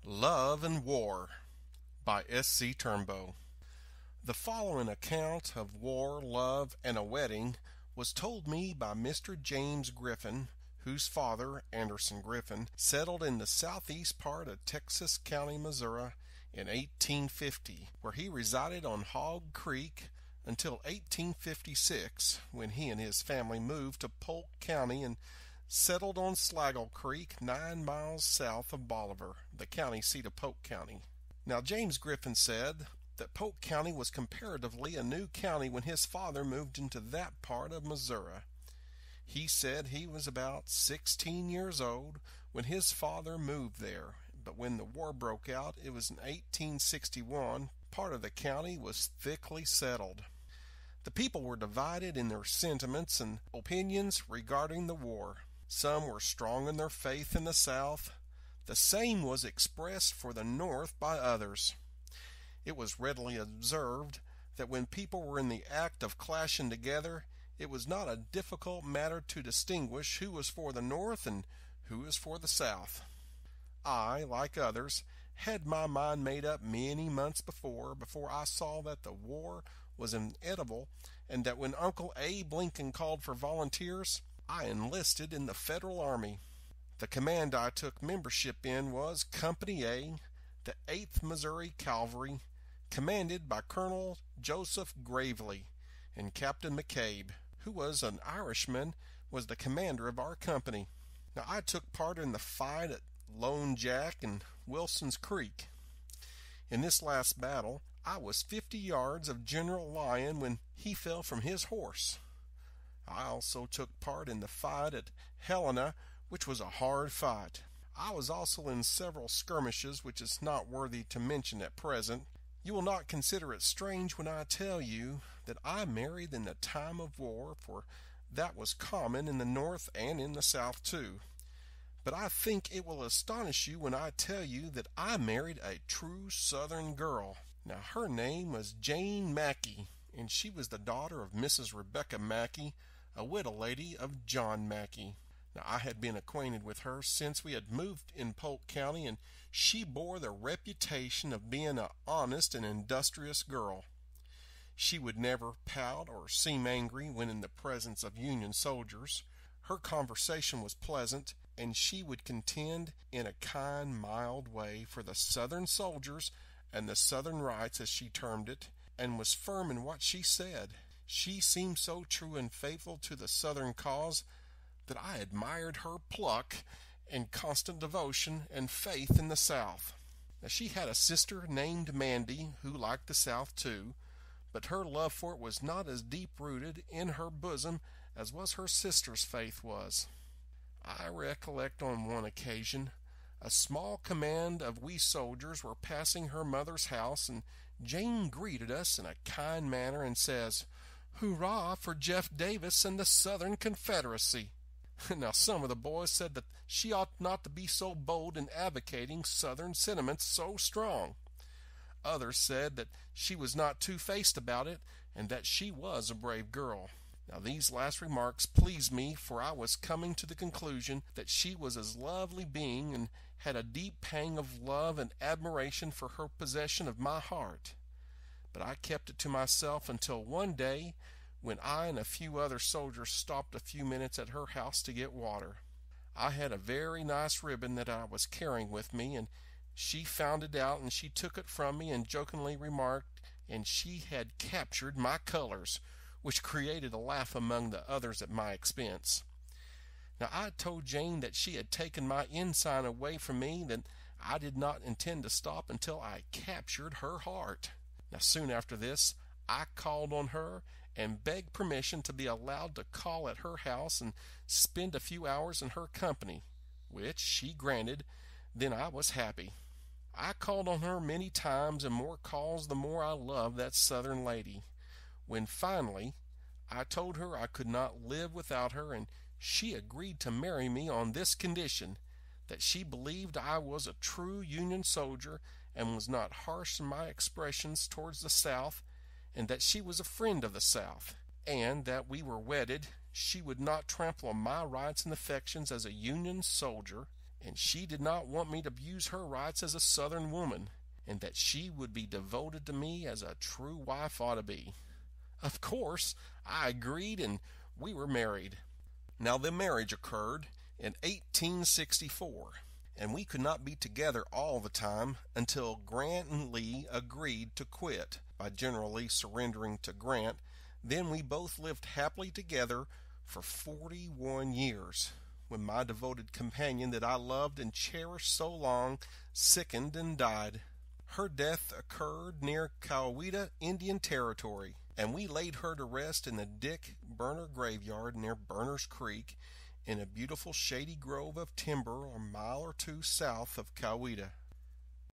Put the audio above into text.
Love and War by S.C. Turnbo. The following account of war, love, and a wedding was told me by Mr. James Griffin, whose father, Anderson Griffin, settled in the southeast part of Texas County, Missouri, in 1850, where he resided on Hog Creek until 1856, when he and his family moved to Polk County and settled on Slaggle Creek, 9 miles south of Bolivar, the county seat of Polk County. Now, James Griffin said that Polk County was comparatively a new county when his father moved into that part of Missouri. He said he was about 16 years old when his father moved there, but when the war broke out, it was in 1861, part of the county was thickly settled. The people were divided in their sentiments and opinions regarding the war. Some were strong in their faith in the South. The same was expressed for the North by others. It was readily observed that when people were in the act of clashing together, it was not a difficult matter to distinguish who was for the North and who was for the South. I, like others, had my mind made up many months before I saw that the war was inevitable, and that when Uncle Abe Lincoln called for volunteers, I enlisted in the Federal Army. The command I took membership in was Company A, the 8th Missouri Cavalry, commanded by Colonel Joseph Gravely, and Captain McCabe, who was an Irishman, was the commander of our company. Now, I took part in the fight at Lone Jack and Wilson's Creek. In this last battle, I was 50 yards of General Lyon when he fell from his horse. I also took part in the fight at Helena, which was a hard fight. I was also in several skirmishes which is not worthy to mention at present. You will not consider it strange when I tell you that I married in the time of war, for that was common in the North and in the South too. But I think it will astonish you when I tell you that I married a true Southern girl. Now, her name was Jane Mackey, and she was the daughter of Mrs. Rebecca Mackey, a widow lady of John Mackey. Now, I had been acquainted with her since we had moved in Polk County, and she bore the reputation of being an honest and industrious girl. She would never pout or seem angry when in the presence of Union soldiers. Her conversation was pleasant, and she would contend in a kind, mild way for the Southern soldiers and the Southern rights, as she termed it, and was firm in what she said. She seemed so true and faithful to the Southern cause that I admired her pluck and constant devotion and faith in the South. Now, she had a sister named Mandy, who liked the South too, but her love for it was not as deep-rooted in her bosom as was her sister's faith was. I recollect on one occasion a small command of we soldiers were passing her mother's house, and Jane greeted us in a kind manner and says, "Hurrah for Jeff Davis and the Southern Confederacy." Now, some of the boys said that she ought not to be so bold in advocating Southern sentiments so strong. Others said that she was not two-faced about it, and that she was a brave girl. Now, these last remarks pleased me, for I was coming to the conclusion that she was a lovely being and had a deep pang of love and admiration for her possession of my heart. But I kept it to myself until one day when I and a few other soldiers stopped a few minutes at her house to get water. I had a very nice ribbon that I was carrying with me, and she found it out, and she took it from me and jokingly remarked, and she had captured my colors, which created a laugh among the others at my expense. Now, I told Jane that she had taken my ensign away from me, that I did not intend to stop until I captured her heart. Now, soon after this, I called on her and begged permission to be allowed to call at her house and spend a few hours in her company, which she granted. Then I was happy. I called on her many times, and more calls the more I loved that Southern lady, when finally I told her I could not live without her, and she agreed to marry me on this condition, that she believed I was a true Union soldier and was not harsh in my expressions towards the South, and that she was a friend of the South, and that we were wedded. She would not trample on my rights and affections as a Union soldier, and she did not want me to abuse her rights as a Southern woman, and that she would be devoted to me as a true wife ought to be. Of course, I agreed, and we were married. Now, the marriage occurred in 1864, and we could not be together all the time until Grant and Lee agreed to quit by General Lee surrendering to Grant. Then we both lived happily together for 41 years, when my devoted companion that I loved and cherished so long sickened and died. Her death occurred near Coweta, Indian Territory, and we laid her to rest in the Dick Burner graveyard near Burner's Creek, in a beautiful shady grove of timber a mile or two south of Coweta.